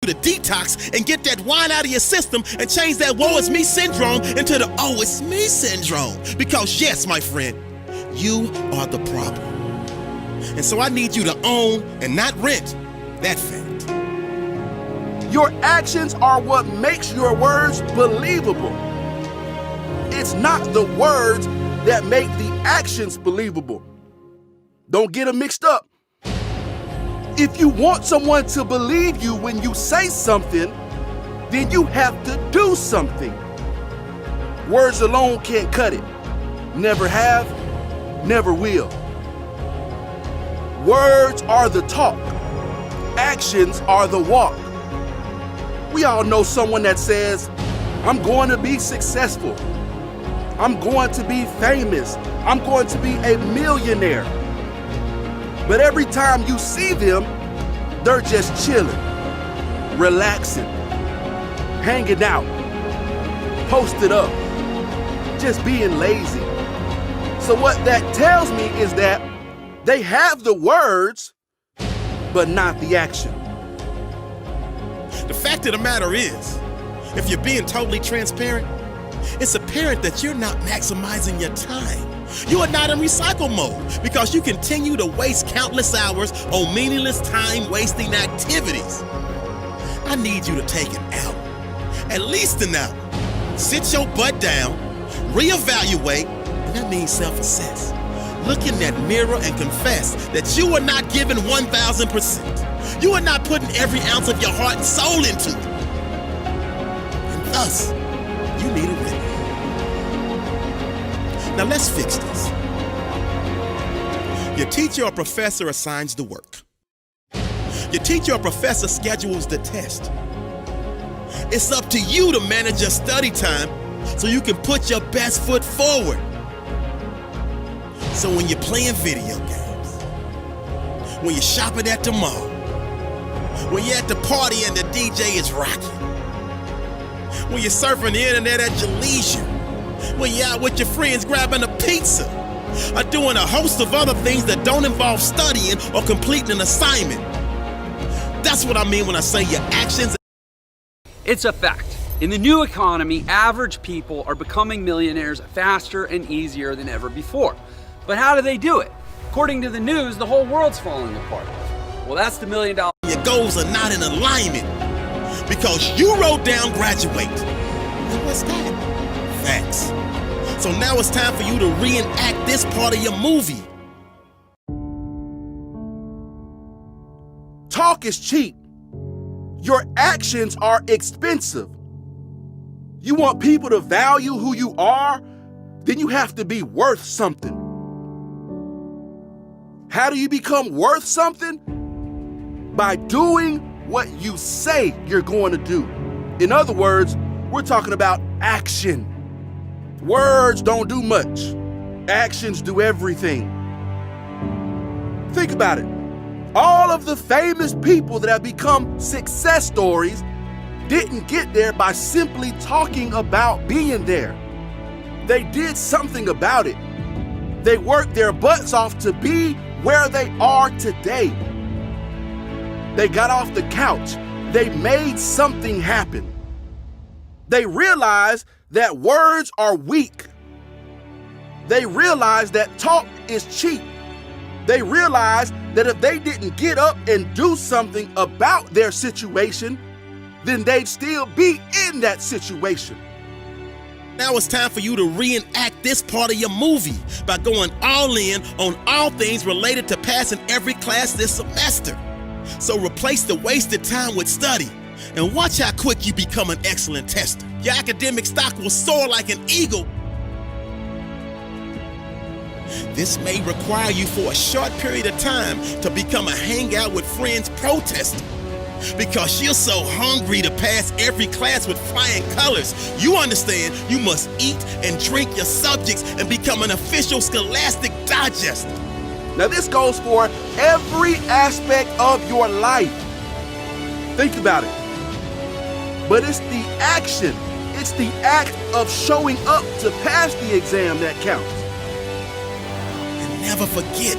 to detox and get that wine out of your system and change that woe is me syndrome into the oh it's me syndrome. Because yes, my friend, you are the problem. And so I need you to own and not rent that fact. Your actions are what makes your words believable. It's not the words that make the actions believable. Don't get them mixed up. If you want someone to believe you when you say something, then you have to do something. Words alone can't cut it. Never have, never will. Words are the talk. Actions are the walk. We all know someone that says, I'm going to be successful. I'm going to be famous. I'm going to be a millionaire. But every time you see them, they're just chilling, relaxing, hanging out, posted up, just being lazy. So what that tells me is that they have the words, but not the action. The fact of the matter is, if you're being totally transparent, it's apparent that you're not maximizing your time. You are not in recycle mode because you continue to waste countless hours on meaningless time-wasting activities. I need you to take an hour, at least an hour. Sit your butt down, reevaluate, and that means self-assess. Look in that mirror and confess that you are not giving 1,000%. You are not putting every ounce of your heart and soul into it. And thus, you need a remedy. Now let's fix this. Your teacher or professor assigns the work. Your teacher or professor schedules the test. It's up to you to manage your study time so you can put your best foot forward. So when you're playing video games, when you're shopping at the mall, when you're at the party and the DJ is rocking, when you're surfing the internet at your leisure, when you're out with your friends grabbing a pizza, or doing a host of other things that don't involve studying or completing an assignment. That's what I mean when I say your actions. It's a fact. In the new economy, average people are becoming millionaires faster and easier than ever before. But how do they do it? According to the news, the whole world's falling apart. Well, that's the $1 million. Your goals are not in alignment because you wrote down graduate. And what's that? Facts. So now it's time for you to reenact this part of your movie. Talk is cheap. Your actions are expensive. You want people to value who you are? Then you have to be worth something. How do you become worth something? By doing what you say you're going to do. In other words, we're talking about action. Words don't do much. Actions do everything. Think about it. All of the famous people that have become success stories didn't get there by simply talking about being there. They did something about it. They worked their butts off to be where they are today. They got off the couch. They made something happen. They realized that words are weak. They realized that talk is cheap. They realized that if they didn't get up and do something about their situation, then they'd still be in that situation. Now it's time for you to reenact this part of your movie by going all in on all things related to passing every class this semester. So replace the wasted time with study and watch how quick you become an excellent tester. Your academic stock will soar like an eagle. This may require you for a short period of time to become a hangout with friends protester. Because you're so hungry to pass every class with flying colors, you understand you must eat and drink your subjects and become an official scholastic digester. Now this goes for every aspect of your life. Think about it. But it's the action, it's the act of showing up to pass the exam that counts. And never forget,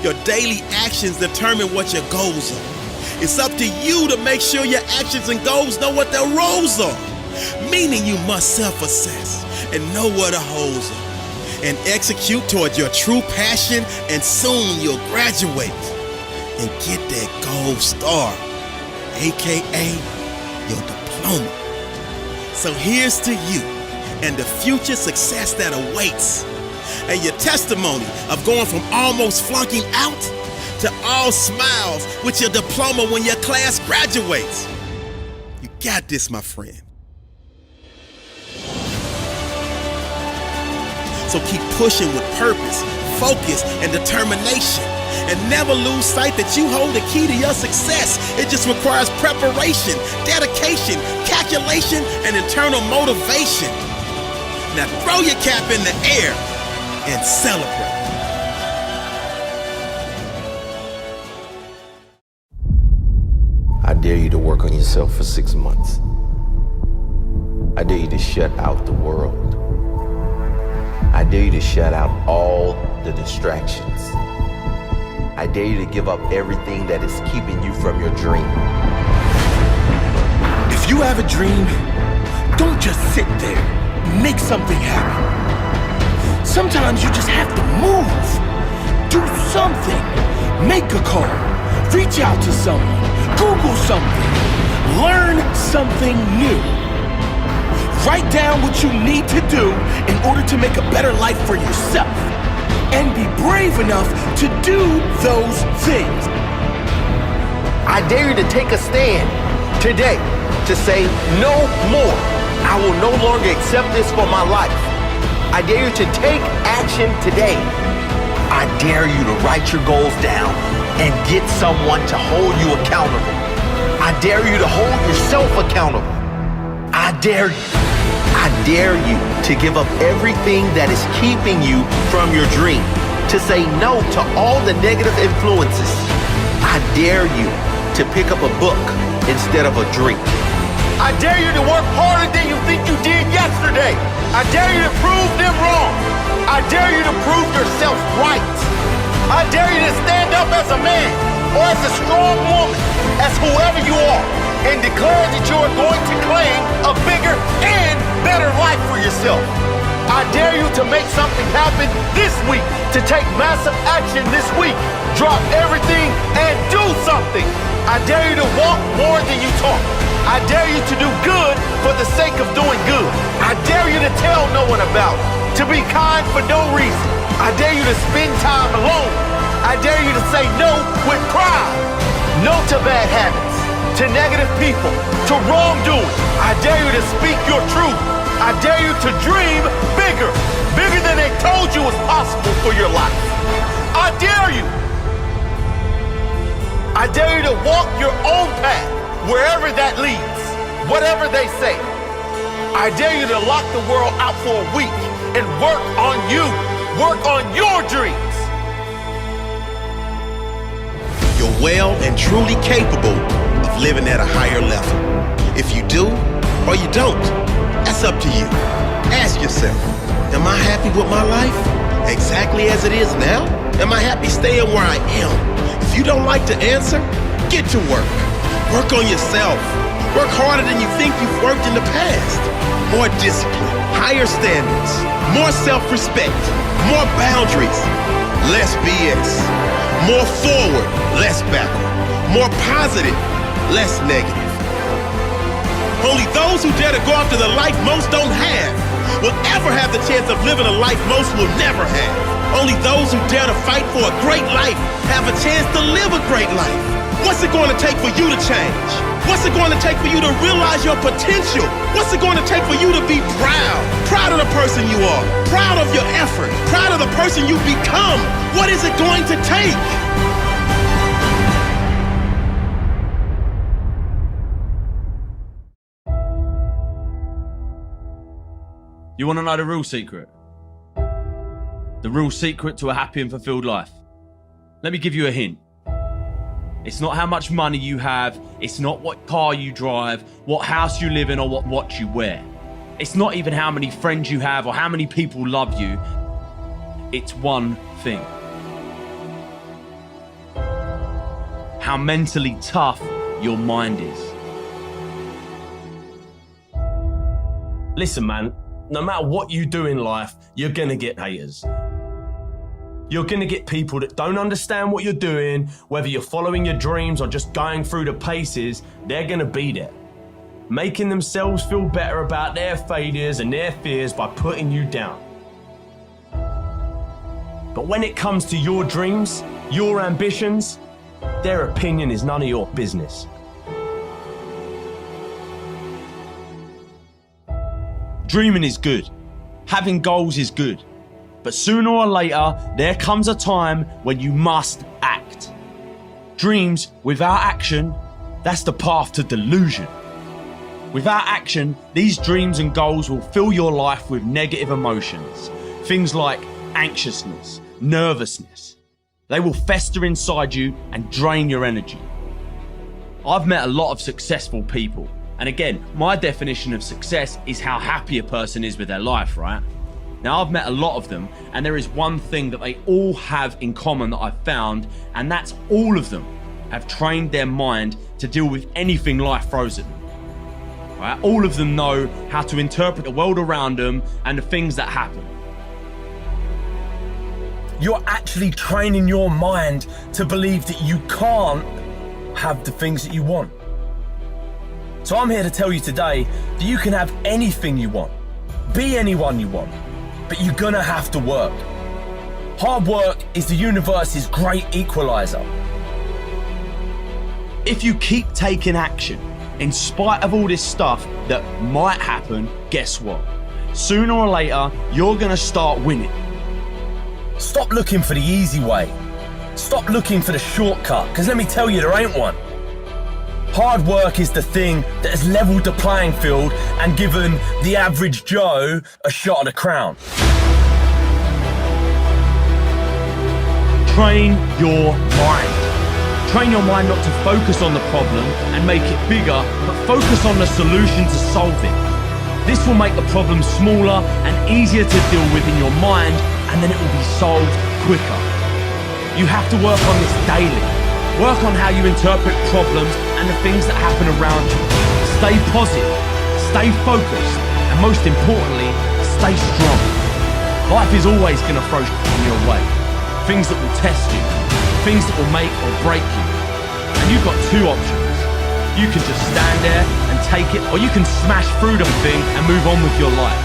your daily actions determine what your goals are. It's up to you to make sure your actions and goals know what their roles are. Meaning you must self-assess and know where the holes are and execute toward your true passion, and soon you'll graduate and get that gold star, aka your diploma. So here's to you and the future success that awaits, and your testimony of going from almost flunking out to all smiles with your diploma when your class graduates. You got this, my friend. So keep pushing with purpose, focus, and determination. And never lose sight that you hold the key to your success. It just requires preparation, dedication, calculation, and internal motivation. Now throw your cap in the air and celebrate. I dare you to work on yourself for 6 months. I dare you to shut out the world. I dare you to shut out all the distractions. I dare you to give up everything that is keeping you from your dream. If you have a dream, don't just sit there. Make something happen. Sometimes you just have to move. Do something. Make a call. Reach out to someone. Google something. Learn something new. Write down what you need to do in order to make a better life for yourself. And be brave enough to do those things. I dare you to take a stand today to say no more. I will no longer accept this for my life. I dare you to take action today. I dare you to write your goals down and get someone to hold you accountable. I dare you to hold yourself accountable. I dare you. I dare you to give up everything that is keeping you from your dream, to say no to all the negative influences. I dare you to pick up a book instead of a drink. I dare you to work harder than you think you did yesterday. I dare you to prove them wrong. I dare you to prove yourself right. I dare you to stand up as a man or as a strong woman, as whoever you are, and declare that you are going to claim a bigger and better life for yourself. I dare you to make something happen this week, to take massive action this week. Drop everything and do something. I dare you to walk more than you talk. I dare you to do good for the sake of doing good. I dare you to tell no one about it, to be kind for no reason. I dare you to spend time alone. I dare you to say no with pride. No to bad habits, to negative people, to wrongdoing. I dare you to speak your truth. I dare you to dream bigger, bigger than they told you was possible for your life. I dare you. I dare you to walk your own path, wherever that leads, whatever they say. I dare you to lock the world out for a week and work on you, work on your dreams. You're well and truly capable of living at a higher level. If you do or you don't, that's up to you. Ask yourself, am I happy with my life exactly as it is now? Am I happy staying where I am? If you don't like to answer, get to work. Work on yourself. Work harder than you think you've worked in the past. More discipline, higher standards, more self-respect, more boundaries, less BS. More forward, less backward. More positive, less negative. Only those who dare to go after the life most don't have will ever have the chance of living a life most will never have. Only those who dare to fight for a great life have a chance to live a great life. What's it going to take for you to change? What's it going to take for you to realize your potential? What's it going to take for you to be proud? Proud of the person you are. Proud of your effort. Proud of the person you become. What is it going to take? You want to know the real secret? The real secret to a happy and fulfilled life? Let me give you a hint. It's not how much money you have. It's not what car you drive, what house you live in, or what watch you wear. It's not even how many friends you have or how many people love you. It's one thing. how mentally tough your mind is. Listen, man, no matter what you do in life, you're gonna get haters. You're gonna get people that don't understand what you're doing, whether you're following your dreams or just going through the paces, they're gonna be there, making themselves feel better about their failures and their fears by putting you down. But when it comes to your dreams, your ambitions, their opinion is none of your business. Dreaming is good. Having goals is good. But sooner or later, there comes a time when you must act. Dreams without action, that's the path to delusion. Without action, these dreams and goals will fill your life with negative emotions. Things like anxiousness, nervousness. They will fester inside you and drain your energy. I've met a lot of successful people. And again, my definition of success is how happy a person is with their life, right? Now, I've met a lot of them, and there is one thing that they all have in common that I've found, and that's all of them have trained their mind to deal with anything life throws at them. Right? All of them know how to interpret the world around them and the things that happen. You're actually training your mind to believe that you can't have the things that you want. So I'm here to tell you today that you can have anything you want, be anyone you want, but you're gonna have to work. Hard work is the universe's great equalizer. If you keep taking action, in spite of all this stuff that might happen, guess what? Sooner or later, you're gonna start winning. Stop looking for the easy way. Stop looking for the shortcut, because let me tell you, there ain't one. Hard work is the thing that has leveled the playing field and given the average Joe a shot at the crown. Train your mind. Train your mind not to focus on the problem and make it bigger, but focus on the solution to solve it. This will make the problem smaller and easier to deal with in your mind, and then it will be solved quicker. You have to work on this daily. Work on how you interpret problems and the things that happen around you. Stay positive, stay focused, and most importantly, stay strong. Life is always going to throw in your way. Things that will test you, things that will make or break you. And you've got two options. You can just stand there and take it, or you can smash through the thing and move on with your life.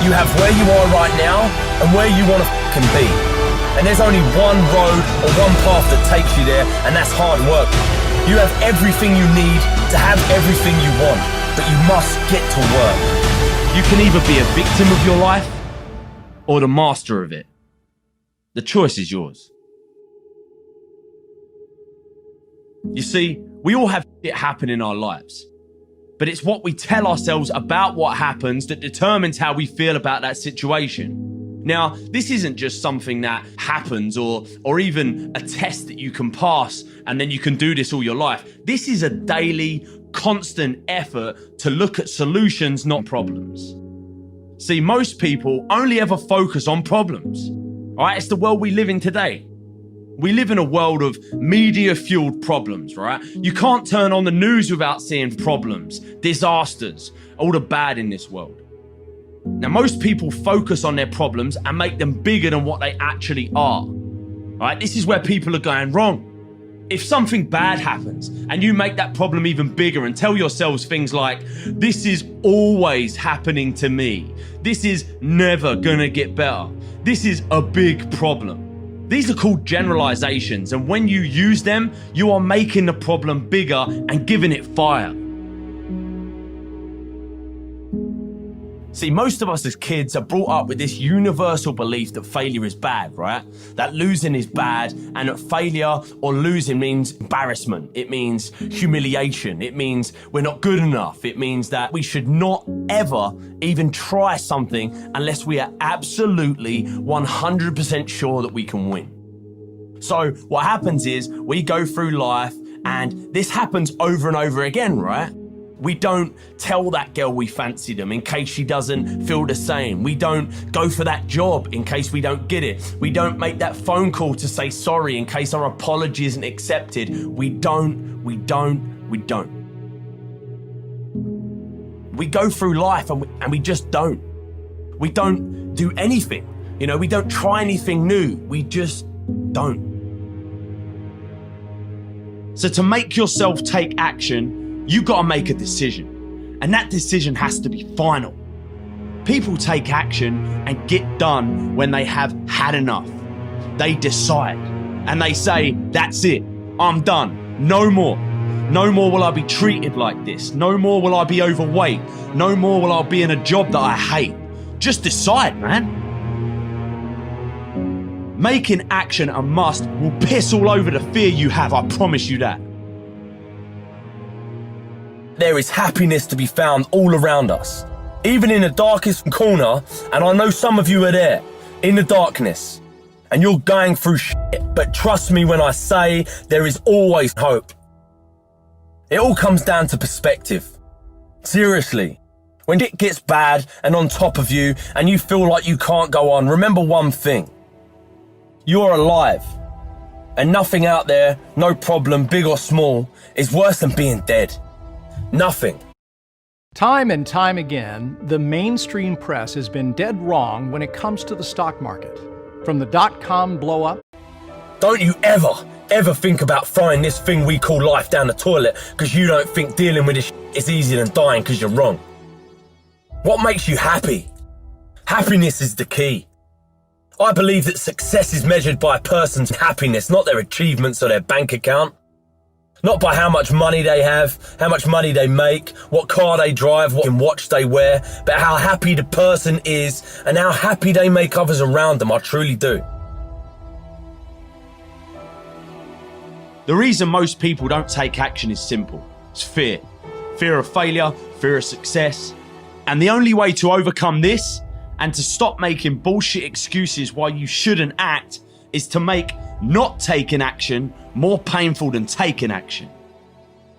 You have where you are right now and where you want to f***ing be. And there's only one road or one path that takes you there, and that's hard work. You have everything you need to have everything you want, but you must get to work. You can either be a victim of your life or the master of it. The choice is yours. You see, we all have shit happen in our lives, but it's what we tell ourselves about what happens that determines how we feel about that situation. Now, this isn't just something that happens or even a test that you can pass and then you can do this all your life. This is a daily, constant effort to look at solutions, not problems. See, most people only ever focus on problems. All right, it's the world we live in today. We live in a world of media-fueled problems, right? You can't turn on the news without seeing problems, disasters, all the bad in this world. Now, most people focus on their problems and make them bigger than what they actually are. All right, this is where people are going wrong. If something bad happens and you make that problem even bigger and tell yourselves things like, this is always happening to me. This is never gonna get better. This is a big problem. These are called generalizations, and when you use them, you are making the problem bigger and giving it fire. See, most of us as kids are brought up with this universal belief that failure is bad, right? That losing is bad, and that failure or losing means embarrassment. It means humiliation. It means we're not good enough. It means that we should not ever even try something unless we are absolutely 100% sure that we can win. So what happens is we go through life, and this happens over and over again, right? We don't tell that girl we fancy them in case she doesn't feel the same. We don't go for that job in case we don't get it. We don't make that phone call to say sorry in case our apology isn't accepted. We don't. We go through life and we just don't. We don't do anything. You know, we don't try anything new. We just don't. So to make yourself take action, you gotta make a decision. And that decision has to be final. People take action and get done when they have had enough. They decide and they say, that's it, I'm done, no more. No more will I be treated like this. No more will I be overweight. No more will I be in a job that I hate. Just decide, man. Making action a must will piss all over the fear you have, I promise you that. There is happiness to be found all around us, even in the darkest corner, and I know some of you are there, in the darkness, and you're going through shit, but trust me when I say there is always hope. It all comes down to perspective. Seriously, when it gets bad and on top of you and you feel like you can't go on, remember one thing. You're alive. And nothing out there, no problem, big or small, is worse than being dead. Nothing. Time and time again, the mainstream press has been dead wrong when it comes to the stock market. From the dot-com blow-up. Don't you ever think about throwing this thing we call life down the toilet because you don't think dealing with this is easier than dying because you're wrong. What makes you happy? Happiness is the key. I believe that success is measured by a person's happiness, not their achievements or their bank account. Not by how much money they have, how much money they make, what car they drive, what watch they wear, but how happy the person is and how happy they make others around them. I truly do. The reason most people don't take action is simple. It's fear. Fear of failure, fear of success. And the only way to overcome this and to stop making bullshit excuses why you shouldn't act is to make not taking action more painful than taking action.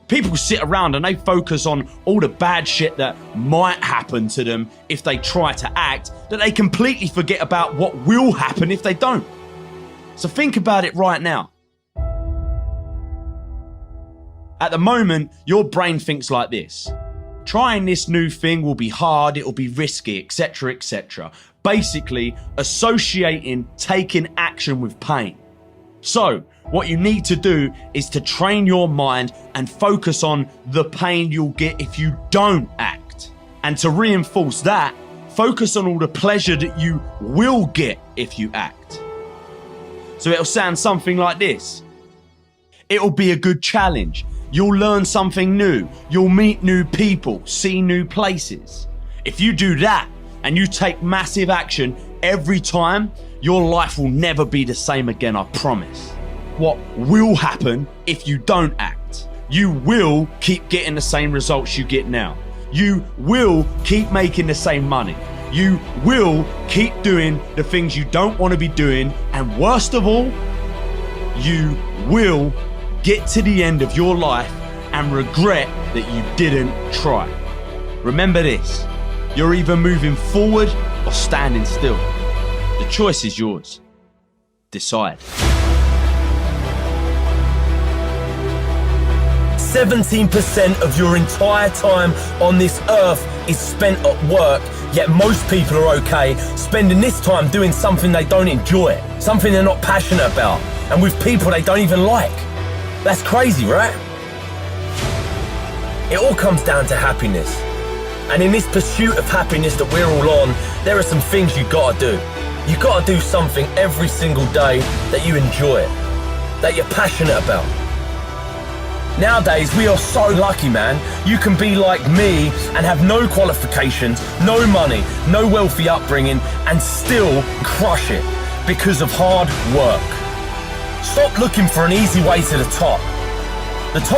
People sit around and they focus on all the bad shit that might happen to them if they try to act, that they completely forget about what will happen if they don't. So think about it right now. At the moment, your brain thinks like this. Trying this new thing will be hard, it'll be risky, etc., etc. Basically, associating taking action with pain. So, what you need to do is to train your mind and focus on the pain you'll get if you don't act. And to reinforce that, focus on all the pleasure that you will get if you act. So it'll sound something like this. It'll be a good challenge. You'll learn something new. You'll meet new people, see new places. If you do that and you take massive action every time, your life will never be the same again, I promise. What will happen if you don't act? You will keep getting the same results you get now. You will keep making the same money. You will keep doing the things you don't want to be doing. And worst of all, you will get to the end of your life and regret that you didn't try. Remember this, you're either moving forward or standing still. The choice is yours. Decide. 17% of your entire time on this earth is spent at work, yet most people are okay spending this time doing something they don't enjoy, something they're not passionate about, and with people they don't even like. That's crazy, right? It all comes down to happiness. And in this pursuit of happiness that we're all on, there are some things you gotta do. You gotta do something every single day that you enjoy, that you're passionate about. Nowadays, we are so lucky, man. You can be like me and have no qualifications, no money, no wealthy upbringing, and still crush it because of hard work. Stop looking for an easy way to the top.